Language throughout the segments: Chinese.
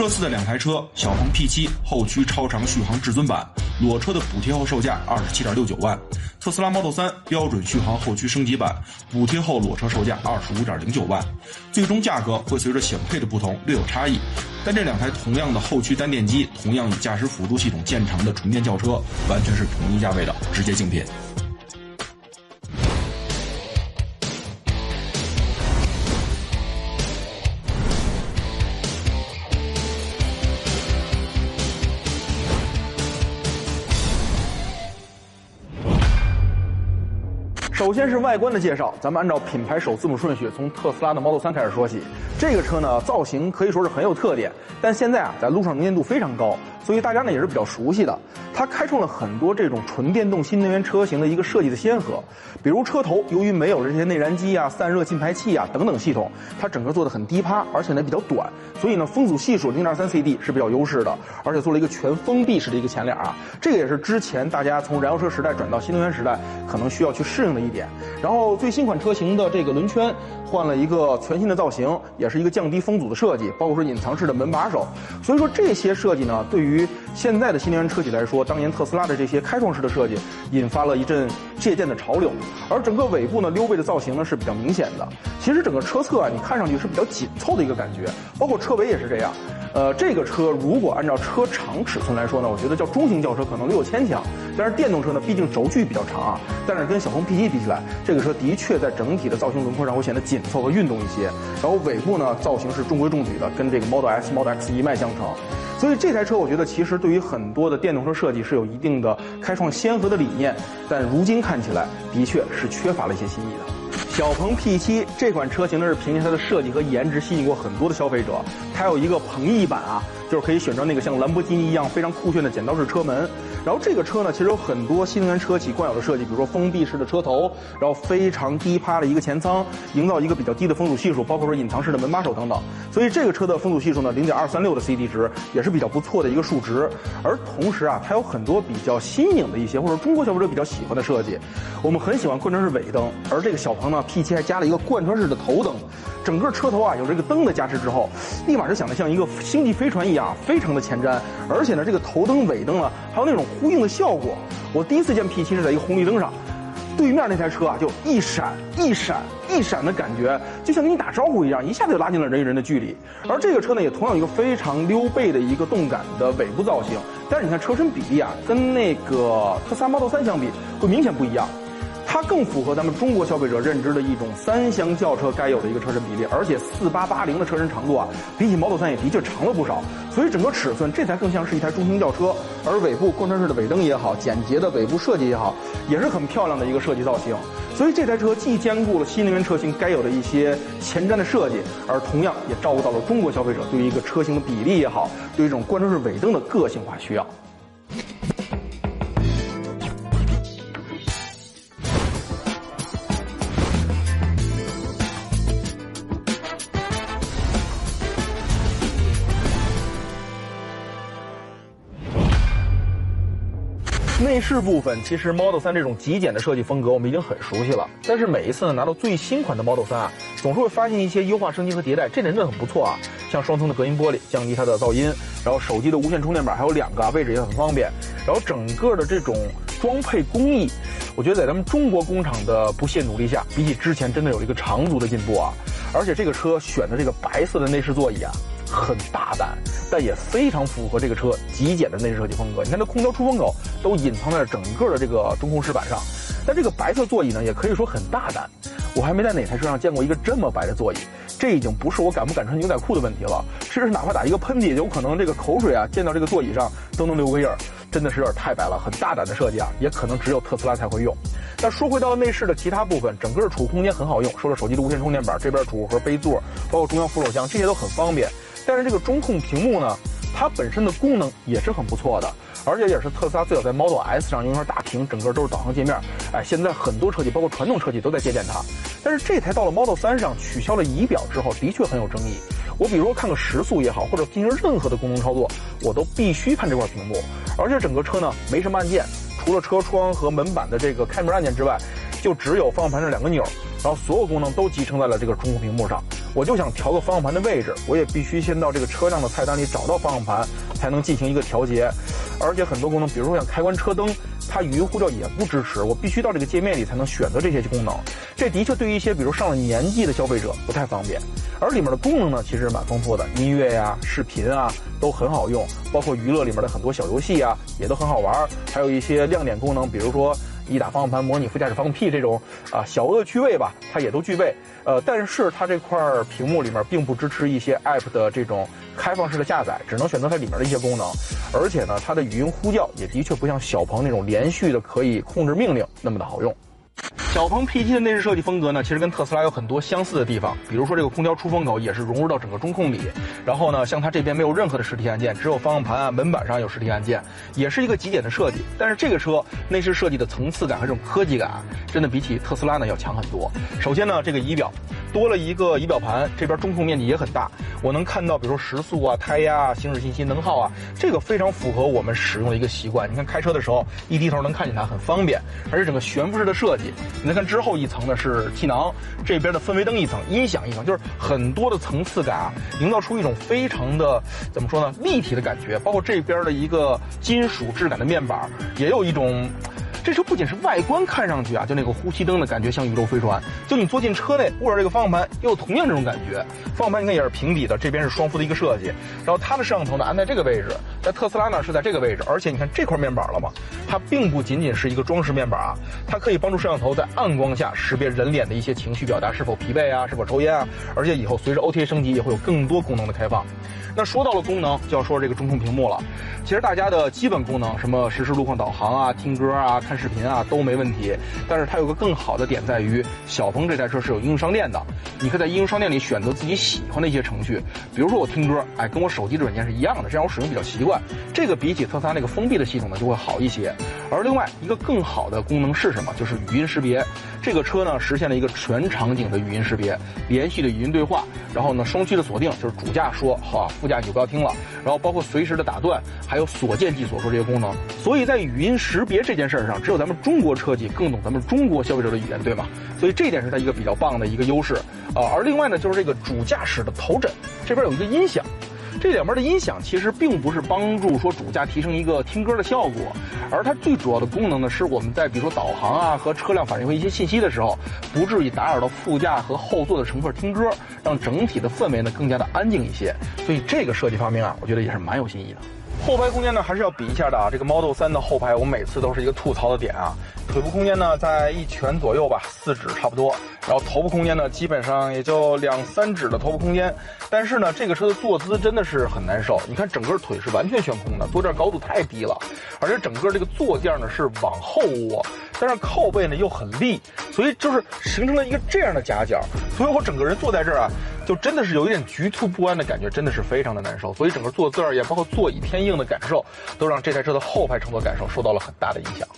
这次的2台车，小鹏 P7 后驱超长续航至尊版，裸车的补贴后售价27.69万；特斯拉 Model 3标准续航后驱升级版，补贴后裸车售价25.09万。最终价格会随着选配的不同略有差异，但这2台同样的后驱单电机，同样以驾驶辅助系统见长的纯电轿车，完全是同一价位的直接竞品。首先是外观的介绍，咱们按照品牌首字母顺序，从特斯拉的 Model 3开始说起。这个车呢，造型可以说是很有特点，但现在在路上能见度非常高，所以大家呢也是比较熟悉的。它开创了很多这种纯电动新能源车型的一个设计的先河。比如车头，由于没有这些内燃机啊、散热进排气啊等等系统，它整个做的很低趴，而且呢比较短，所以呢风阻系数 0.3 CD 是比较优势的，而且做了一个全封闭式的一个前脸啊，这个也是之前大家从燃油车时代转到新能源时代可能需要去适应的一点。然后最新款车型的这个轮圈换了一个全新的造型，也是一个降低风阻的设计，包括说隐藏式的门把手。所以说这些设计呢，对于现在的新能源车企来说，当年特斯拉的这些开创式的设计引发了一阵借鉴的潮流。而整个尾部呢，溜背的造型呢是比较明显的。其实整个车侧啊，你看上去是比较紧凑的一个感觉，包括车尾也是这样。这个车如果按照车长尺寸来说呢，我觉得叫中型轿车可能略有牵强。但是电动车呢，毕竟轴距比较长啊，但是跟小鹏 P7 比起来，这个车的确在整体的造型轮廓上会显得紧凑和运动一些。然后尾部呢，造型是中规中矩的，跟这个 Model S、Model X 一脉相承。所以这台车我觉得其实对于很多的电动车设计是有一定的开创先河的理念，但如今看起来的确是缺乏了一些新意的。小鹏 P7 这款车型呢是凭借它的设计和颜值吸引过很多的消费者，它有一个鹏翼版啊，就是可以选择那个像兰博基尼一样非常酷炫的剪刀式车门。然后这个车呢，其实有很多新能源车企惯有的设计，比如说封闭式的车头，然后非常低趴的一个前舱，营造一个比较低的风阻系数，包括说隐藏式的门把手等等。所以这个车的风阻系数呢，0.236的 CD 值也是比较不错的一个数值。而同时啊，它有很多比较新颖的一些或者中国消费者比较喜欢的设计。我们很喜欢贯穿式尾灯，而这个小鹏呢 P7 还加了一个贯穿式的头灯。整个车头啊有这个灯的加持之后，立马就想得像一个星际飞船一样，非常的前瞻。而且呢，这个头灯尾灯呢还有那种呼应的效果。我第一次见 P7 是在一个红绿灯上，对面那台车啊就一闪一闪一闪的感觉，就像跟你打招呼一样，一下子就拉近了人与人的距离。而这个车呢也同样有一个非常溜背的一个动感的尾部造型，但是你看车身比例啊，跟那个特斯拉 Model 3相比会明显不一样。它更符合咱们中国消费者认知的一种3厢轿车该有的一个车身比例，而且4880的车身长度啊，比起 Model 3也的确长了不少。所以整个尺寸，这才更像是一台中型轿车。而尾部贯穿式的尾灯也好，简洁的尾部设计也好，也是很漂亮的一个设计造型。所以这台车既兼顾了新能源车型该有的一些前瞻的设计，而同样也照顾到了中国消费者对于一个车型的比例也好，对于这种贯穿式尾灯的个性化需要。内饰部分，其实 Model 3这种极简的设计风格我们已经很熟悉了，但是每一次呢拿到最新款的 Model 3啊，总是会发现一些优化升级和迭代，这点真的很不错啊。像双层的隔音玻璃，降低它的噪音，然后手机的无线充电板还有2个啊，位置也很方便。然后整个的这种装配工艺，我觉得在咱们中国工厂的不懈努力下，比起之前真的有了一个长足的进步啊。而且这个车选的这个白色的内饰座椅啊，很大胆，但也非常符合这个车极简的内饰设计风格。你看这空调出风口都隐藏在整个的这个中控饰板上，但这个白色座椅呢，也可以说很大胆。我还没在哪台车上见过一个这么白的座椅，这已经不是我敢不敢穿牛仔裤的问题了，甚至哪怕打一个喷嚏，有可能这个口水啊溅到这个座椅上都能留个印儿，真的是有点太白了，很大胆的设计啊，也可能只有特斯拉才会用。但说回到内饰的其他部分，整个储物空间很好用，说了手机的无线充电板，这边储物盒、杯座，包括中央扶手箱，这些都很方便。但是这个中控屏幕呢，它本身的功能也是很不错的，而且也是特斯拉最早在 Model S 上用一块大屏，整个都是导航界面。现在很多车企，包括传统车企都在借鉴它。但是这台到了 Model 3上取消了仪表之后，的确很有争议。我比如说看个时速也好，或者进行任何的功能操作，我都必须看这块屏幕。而且整个车呢没什么按键，除了车窗和门板的这个开门按键之外，就只有方向盘上2个钮，然后所有功能都集成在了这个中控屏幕上。我就想调个方向盘的位置，我也必须先到这个车辆的菜单里找到方向盘，才能进行一个调节。而且很多功能，比如说像开关车灯，它语音呼叫也不支持，我必须到这个界面里才能选择这些功能。这的确对于一些比如上了年纪的消费者不太方便。而里面的功能呢，其实蛮丰富的，音乐呀、视频啊都很好用，包括娱乐里面的很多小游戏啊也都很好玩，还有一些亮点功能，比如说一打方向盘模拟副驾驶放屁这种小恶趣味吧，它也都具备。但是它这块屏幕里面并不支持一些 App 的这种开放式的下载，只能选择它里面的一些功能。而且呢，它的语音呼叫也的确不像小鹏那种连续的可以控制命令那么的好用。小鹏 P7 的内饰设计风格呢，其实跟特斯拉有很多相似的地方，比如说这个空调出风口也是融入到整个中控里，然后呢，像它这边没有任何的实体按键，只有方向盘啊、门板上有实体按键，也是一个极简的设计。但是这个车内饰设计的层次感和这种科技感，真的比起特斯拉呢要强很多。首先呢，这个仪表多了一个仪表盘，这边中控面积也很大，我能看到比如说时速啊、胎压啊、行驶信息、能耗啊，这个非常符合我们使用的一个习惯。你看开车的时候一低头能看见它，很方便。而且整个悬浮式的设计，你再看之后一层呢是气囊，这边的氛围灯一层，音响一层，就是很多的层次感啊，营造出一种非常的怎么说呢，立体的感觉。包括这边的一个金属质感的面板，也有一种。这车不仅是外观看上去啊，就那个呼吸灯的感觉像宇宙飞船，就你坐进车内握着这个方向盘，也有同样这种感觉。方向盘你看也是平底的，这边是双幅的一个设计，然后它的摄像头呢安在这个位置，在特斯拉呢是在这个位置，而且你看这块面板了嘛，它并不仅仅是一个装饰面板啊，它可以帮助摄像头在暗光下识别人脸的一些情绪表达，是否疲惫啊，是否抽烟啊，而且以后随着 OTA 升级也会有更多功能的开放。那说到了功能，就要说这个中控屏幕了。其实大家的基本功能，什么实时路况导航啊、听歌啊、看视频啊都没问题。但是它有个更好的点在于，小鹏这台车是有应用商店的，你可以在应用商店里选择自己喜欢的一些程序，比如说我听歌，跟我手机的软件是一样的，这样我使用比较习惯。这个比起特斯拉那个封闭的系统呢，就会好一些。而另外一个更好的功能是什么？就是语音识别。这个车呢实现了一个全场景的语音识别，连续的语音对话，然后呢双区的锁定，就是主驾说好，副驾你就不要听了，然后包括随时的打断，还有锁键记锁说这些功能。所以在语音识别这件事上，只有咱们中国车企更懂咱们中国消费者的语言，对吗？所以这一点是它一个比较棒的一个优势而另外呢，就是这个主驾驶的头枕这边有一个音响。这两边的音响其实并不是帮助说主驾提升一个听歌的效果，而它最主要的功能呢，是我们在比如说导航啊和车辆反映一些信息的时候，不至于打扰到副驾和后座的乘客听歌，让整体的氛围呢更加的安静一些。所以这个设计方面啊，我觉得也是蛮有新意的。后排空间呢还是要比一下的啊，这个 Model 3的后排我每次都是一个吐槽的点啊。腿部空间呢在1拳左右吧，4指差不多，然后头部空间呢基本上也就2-3指的头部空间。但是呢这个车的坐姿真的是很难受，你看整个腿是完全悬空的，坐垫高度太低了，而且整个这个坐垫呢是往后窝，但是靠背呢又很立，所以就是形成了一个这样的夹角，所以我整个人坐在这儿啊，就真的是有一点局促不安的感觉，真的是非常的难受。所以整个坐姿也包括座椅偏硬的感受，都让这台车的后排乘坐感受受到了很大的影响。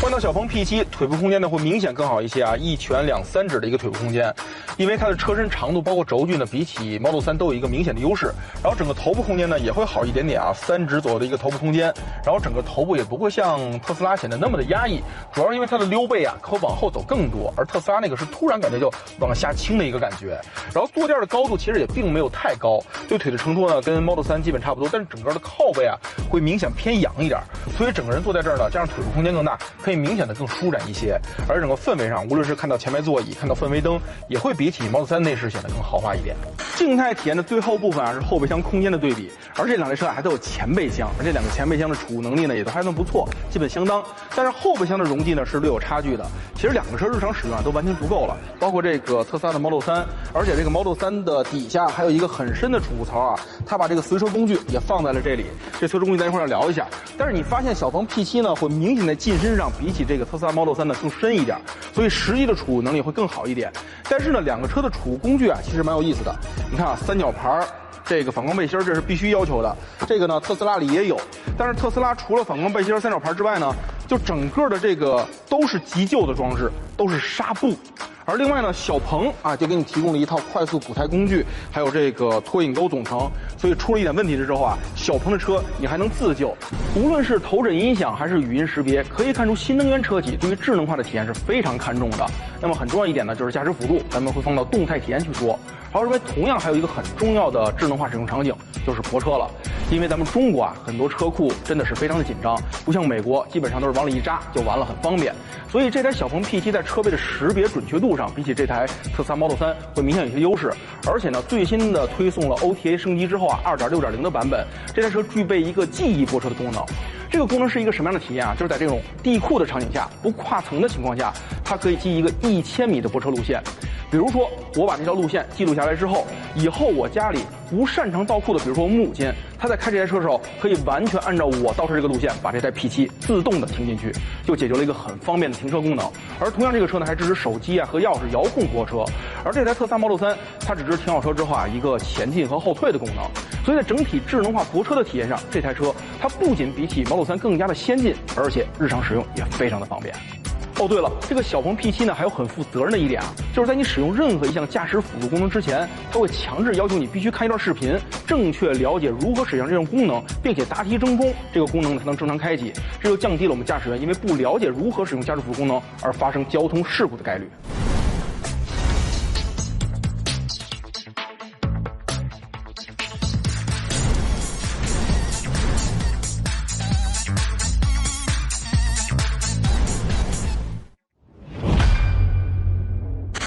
换到小鹏 P7， 腿部空间呢会明显更好一些啊，1拳2-3指的一个腿部空间，因为它的车身长度包括轴距呢比起 Model 3都有一个明显的优势。然后整个头部空间呢也会好一点点啊，3指左右的一个头部空间，然后整个头部也不会像特斯拉显得那么的压抑，主要是因为它的溜背啊可往后走更多，而特斯拉那个是突然感觉就往下倾的一个感觉。然后坐垫的高度其实也并没有太高，对腿的承托呢跟 Model 3基本差不多，但是整个的靠背啊会明显偏仰一点，所以整个人坐在这儿呢，加上腿部空间更大，可以明显的更舒展一些。而整个氛围上，无论是看到前排座椅，看到氛围灯，也会比起 Model 3内饰显得更豪华一点。静态体验的最后部分啊是后备箱空间的对比，而这两台车还都有前备箱，而这两个前备箱的储物能力呢也都还算不错，基本相当。但是后备箱的容积呢是略有差距的。其实两个车日常使用都完全足够了，包括这个特斯拉的 Model 3，而且这个 Model 3的底下还有一个很深的储物槽啊，它把这个随车工具也放在了这里。这随车工具咱一会儿要聊一下。但是你发现小鹏 P7 呢会明显在进深上比起这个特斯拉 Model 3呢更深一点，所以实际的储物能力会更好一点。但是呢两个车的储物工具啊其实蛮有意思的，你看啊三角牌这个反光背心这是必须要求的，这个呢特斯拉里也有，但是特斯拉除了反光背心三角牌之外呢，就整个的这个都是急救的装置，都是纱布。而另外呢，小鹏啊就给你提供了一套快速补胎工具，还有这个脱影钩总成，所以出了一点问题之后啊，小鹏的车你还能自救。无论是头枕音响还是语音识别，可以看出新能源车企对于智能化的体验是非常看重的。那么很重要一点呢，就是驾驶辅助，咱们会放到动态体验去说。而认为同样还有一个很重要的智能化使用场景，就是泊车了。因为咱们中国啊，很多车库真的是非常的紧张，不像美国，基本上都是往里一扎就完了，很方便。所以这台小鹏 P7 在车位的识别准确度上，比起这台特斯拉 Model 3会明显有些优势。而且呢，最新的推送了 OTA 升级之后啊 2.6.0 的版本，这台车具备一个记忆泊车的功能。这个功能是一个什么样的体验啊？就是在这种地库的场景下，不跨层的情况下，它可以记一个1000米的泊车路线。比如说，我把这条路线记录下来之后，以后我家里不擅长倒库的，比如说我母亲，她在开这台车的时候，可以完全按照我倒车这个路线，把这台 P7 自动的停进去，就解决了一个很方便的停车功能。而同样，这个车呢还支持手机啊和钥匙遥控泊车。而这台特斯拉 Model 3，它只支持停好车之后啊一个前进和后退的功能。所以在整体智能化泊车的体验上，这台车它不仅比起 Model 3更加的先进，而且日常使用也非常的方便。哦，对了，这个小鹏 P7 呢还有很负责任的一点啊，就是在你使用任何一项驾驶辅助功能之前，它会强制要求你必须看一段视频，正确了解如何使用这种功能，并且答题争锋，这个功能才能正常开启，这就降低了我们驾驶员因为不了解如何使用驾驶辅助功能而发生交通事故的概率。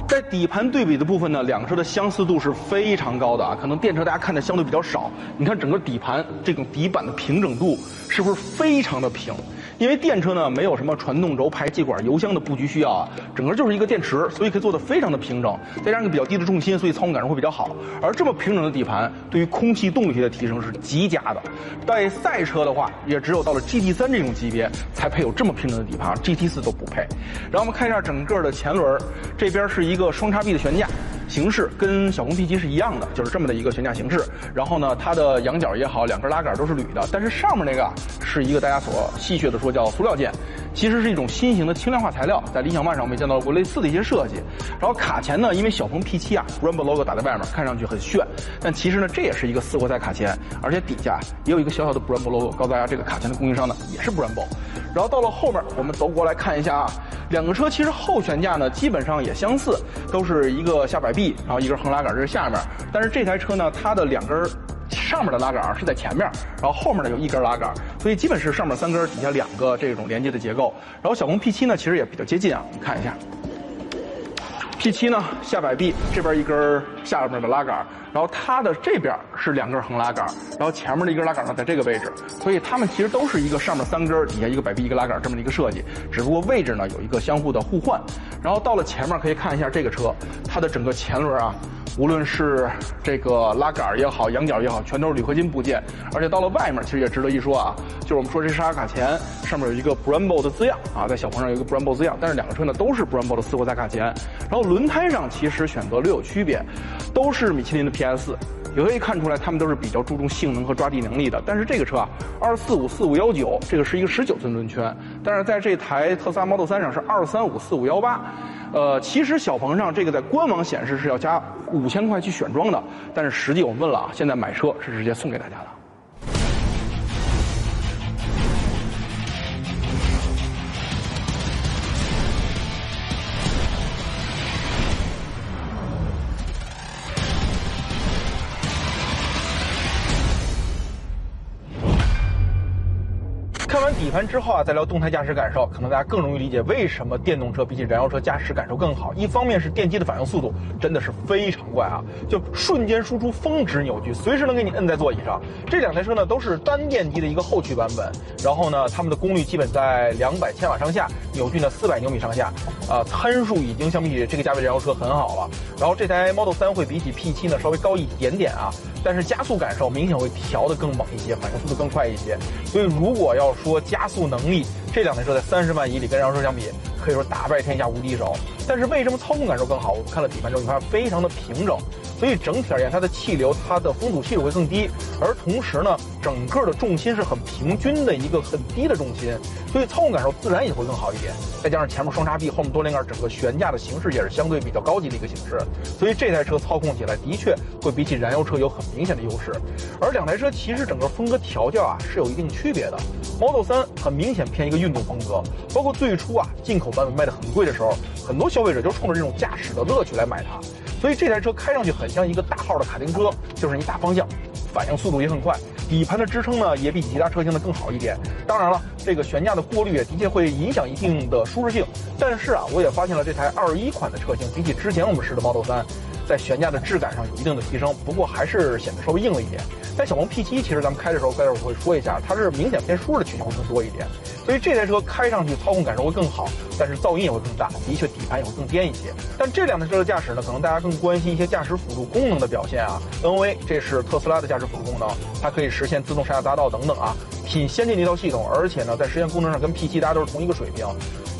在底盘对比的部分呢，两个车的相似度是非常高的啊，可能电车大家看的相对比较少。你看整个底盘这种底板的平整度是不是非常的平？因为电车呢没有什么传动轴、排气管、油箱的布局需要啊，整个就是一个电池，所以可以做得非常的平整，再加上一个比较低的重心，所以操控感受会比较好。而这么平整的底盘，对于空气动力学的提升是极佳的。在赛车的话，也只有到了 GT3 这种级别才配有这么平整的底盘 ，GT4 都不配。然后我们看一下整个的前轮，这边是一个双叉臂的悬架。形式跟小鹏 P7 是一样的，就是这么的一个悬架形式。然后呢，它的仰角也好，两根拉杆都是铝的，但是上面那个是一个大家所戏谑的说叫塑料件，其实是一种新型的轻量化材料，在理想 ONE 上我们也见到过类似的一些设计。然后卡钳呢，因为小鹏 P7 啊 Brembo logo 打在外面，看上去很炫，但其实呢，这也是一个4活塞卡钳，而且底下也有一个小小的 Brembo logo， 告诉大家这个卡钳的供应商呢也是 Brembo。然后到了后面，我们走过来看一下啊，两个车其实后悬架呢基本上也相似，都是一个下摆臂，然后一根横拉杆这是下面，但是这台车呢，它的两根上面的拉杆是在前面，然后后面呢有一根拉杆，所以基本是上面3根，底下2个这种连接的结构。然后小鹏 P7 呢其实也比较接近啊，你看一下。P7 呢，下摆臂这边一根下面的拉杆，然后它的这边是2根横拉杆，然后前面的一根拉杆呢在这个位置，所以它们其实都是一个上面3根，底下一个摆臂一个拉杆这么的一个设计，只不过位置呢有一个相互的互换。然后到了前面可以看一下这个车，它的整个前轮啊，无论是这个拉杆也好，仰角也好，全都是铝合金部件。而且到了外面，其实也值得一说啊，就是我们说这刹卡钳上面有一个 Brembo 的字样啊，在小鹏上有一个 Brembo 字样，但是两个车呢都是 Brembo 的4活塞卡钳。然后轮胎上其实选择略有区别，都是米其林的 PS4。也可以看出来，他们都是比较注重性能和抓地能力的。但是这个车啊，2454519，这个是一个19寸轮圈，但是在这台特斯拉 Model 3上是2354518。其实小鹏上这个在官网显示是要加5000块去选装的，但是实际我们问了啊，现在买车是直接送给大家的。看完底盘之后啊，再聊动态驾驶感受，可能大家更容易理解为什么电动车比起燃油车驾驶感受更好。一方面是电机的反应速度真的是非常快啊，就瞬间输出峰值扭矩，随时能给你摁在座椅上。这两台车呢都是单电机的一个后驱版本，然后呢它们的功率基本在200千瓦上下，扭矩呢400牛米上下，参数已经相比这个价位燃油车很好了。然后这台 Model 3会比起 P7 呢稍微高一点点啊，但是加速感受明显会调得更猛一些，反应速度更快一些。所以如果要说加速能力，这两台车在30万以里跟燃油车相比，可以说打败天下无敌手。但是为什么操控感受更好？我们看了底盘之后，你发现非常的平整，所以整体而言，它的气流、它的风阻系数会更低，而同时呢，整个的重心是很平均的一个很低的重心，所以操控感受自然也会更好一点。再加上前面双叉臂，后面多连杆，整个悬架的形式也是相对比较高级的一个形式，所以这台车操控起来的确会比起燃油车有很明显的优势。而两台车其实整个风格调教是有一定区别的。Model 3很明显偏一个运动风格，包括最初进口版本卖的很贵的时候，很多消费者就冲着这种驾驶的乐趣来买它。所以这台车开上去很像一个大号的卡丁车，就是一大方向，反应速度也很快，底盘的支撑呢也比其他车型的更好一点。当然了，这个悬架的过滤也的确会影响一定的舒适性。但是我也发现了这台21款的车型比起之前我们试的 Model 3，在悬架的质感上有一定的提升，不过还是显得稍微硬了一点。但小鹏 P7 其实咱们开的时候，待会儿我会说一下，它是明显偏舒适的取向会更多一点，所以这台车开上去操控感受会更好，但是噪音也会更大，的确底盘也会更颠一些。但这两台车的驾驶呢，可能大家更关心一些驾驶辅助功能的表现NOA 这是特斯拉的驾驶辅助功能，它可以实现自动刹车匝道等等挺先进的一套系统，而且呢，在实现功能上跟 P7 大家都是同一个水平，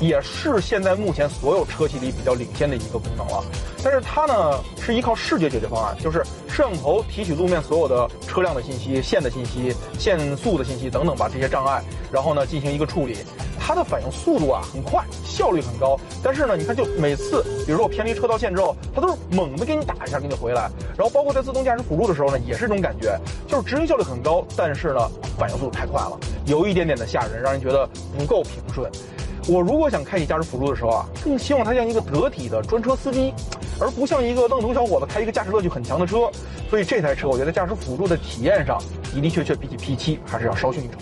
也是现在目前所有车企里比较领先的一个功能了。但是它呢是依靠视觉解决方案，就是摄像头提取路面所有的车辆的信息、线的信息、限速的信息等等吧，这些障碍，然后呢进行一个处理。它的反应速度很快，效率很高。但是呢，你看就每次，比如说我偏离车道线之后，它都是猛地给你打一下，给你回来。然后包括在自动驾驶辅助的时候呢，也是这种感觉，就是执行效率很高，但是呢反应速度太快了，有一点点的吓人，让人觉得不够平顺。我如果想开启驾驶辅助的时候更希望它像一个得体的专车司机，而不像一个愣头小伙子开一个驾驶乐趣很强的车。所以这台车我觉得驾驶辅助的体验上的确比起 P7 还是要稍逊一筹。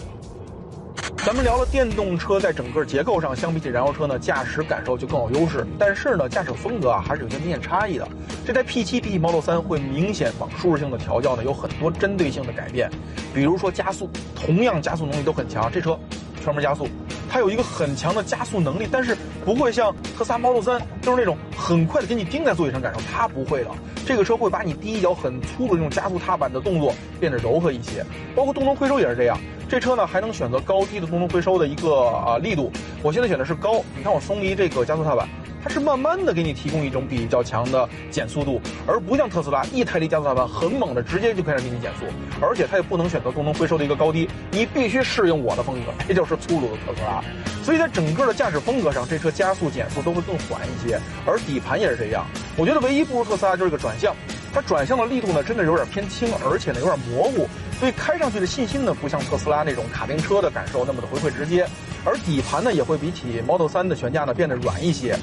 咱们聊了电动车在整个结构上相比起燃油车呢，驾驶感受就更有优势，但是呢，驾驶风格还是有些明显差异的。这台 P7 比起 Model 3会明显往舒适性的调教呢，有很多针对性的改变，比如说加速，同样加速能力都很强，这车专门加速，它有一个很强的加速能力，但是不会像特斯拉 Model 3就是那种很快的给你钉在座椅上感受，它不会的。这个车会把你第一脚很粗的这种加速踏板的动作变得柔和一些，包括动能回收也是这样。这车呢还能选择高低的动能回收的一个力度，我现在选的是高，你看我松离这个加速踏板，它是慢慢的给你提供一种比较强的减速度，而不像特斯拉一抬离加速踏板很猛的直接就开始给你减速，而且它也不能选择动能回收的一个高低，你必须适应我的风格，这就是粗鲁的特斯拉。所以在整个的驾驶风格上，这车加速减速都会更缓一些，而底盘也是这样。我觉得唯一不如特斯拉就是一个转向，它转向的力度呢真的有点偏轻，而且呢有点模糊，所以开上去的信心呢不像特斯拉那种卡丁车的感受那么的回馈直接，而底盘呢也会比起 Model 3的悬架呢变得软一些。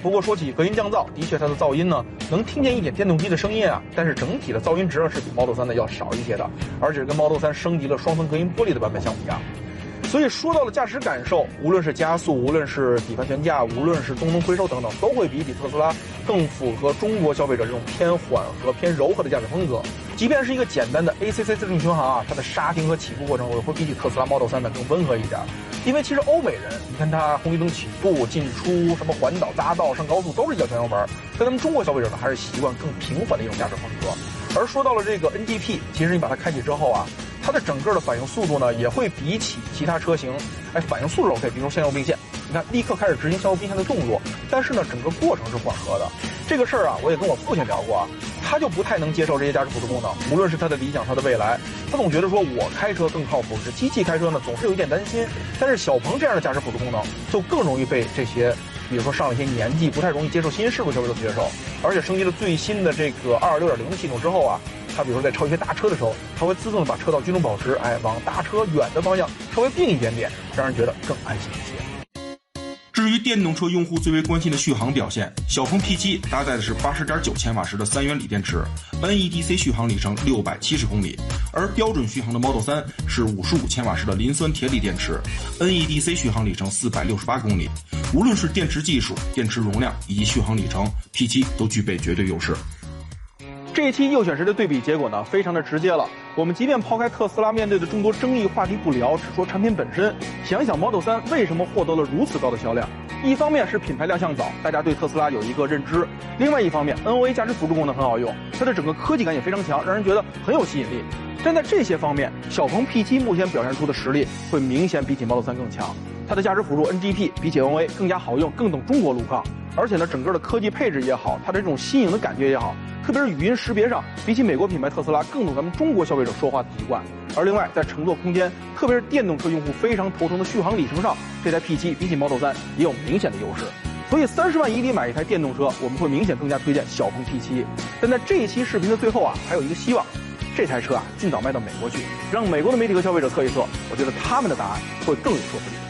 不过说起隔音降噪，的确它的噪音呢能听见一点电动机的声音但是整体的噪音值是比 Model 3的要少一些的，而且跟 Model 3升级了双层隔音玻璃的版本相比所以说到了驾驶感受，无论是加速，无论是底盘悬架，无论是动能回收等等，都会比起特斯拉更符合中国消费者这种偏缓和偏柔和的驾驶风格。即便是一个简单的 ACC 自适应巡航它的刹停和起步过程会比起特斯拉 Model 3呢更温和一点。因为其实欧美人，你看它红绿灯起步、进出、什么环岛、匝道、上高速都是一脚全油门，但咱们中国消费者呢还是习惯更平缓的一种驾驶风格。而说到了这个 NGP， 其实你把它开启之后它的整个的反应速度呢，也会比起其他车型，反应速度 OK。比如向右并线，你看立刻开始执行向右并线的动作，但是呢，整个过程是缓和的。这个事儿我也跟我父亲聊过他就不太能接受这些驾驶辅助功能，无论是他的理想，他的未来，他总觉得说我开车更靠谱，是机器开车呢总是有一点担心。但是小鹏这样的驾驶辅助功能，就更容易被这些，比如说上了一些年纪不太容易接受新事物消费者接受，而且升级了最新的这个226.0的系统之后它比如说在超一些大车的时候，它会自动的把车道居中保持，往大车远的方向稍微并一点点，让人觉得更安心一些。至于电动车用户最为关心的续航表现，小鹏 P7 搭载的是 80.9 千瓦时的3元锂电池 ，NEDC 续航里程670公里，而标准续航的 Model 3是55千瓦时的磷酸铁锂电池 ，NEDC 续航里程468公里。无论是电池技术、电池容量以及续航里程 ，P7 都具备绝对优势。这一期右选时的对比结果呢，非常的直接了。我们即便抛开特斯拉面对的众多争议话题不聊，只说产品本身，想想 Model 3为什么获得了如此高的销量。一方面是品牌亮相早，大家对特斯拉有一个认知；另外一方面 ，NOA 驾驶辅助功能很好用，它的整个科技感也非常强，让人觉得很有吸引力。站在这些方面，小鹏 P7 目前表现出的实力会明显比起 Model 3更强。它的驾驶辅助 NGP 比起 NA 更加好用，更懂中国路况。而且呢，整个的科技配置也好，它的这种新颖的感觉也好，特别是语音识别上，比起美国品牌特斯拉更懂咱们中国消费者说话的习惯。而另外，在乘坐空间，特别是电动车用户非常头疼的续航里程上，这台 P7 比起 Model 3也有明显的优势。所以30万以里买一台电动车，我们会明显更加推荐小鹏 P7。但在这一期视频的最后啊，还有一个希望，这台车啊尽早卖到美国去，让美国的媒体和消费者测一测，我觉得他们的答案会更有说服力。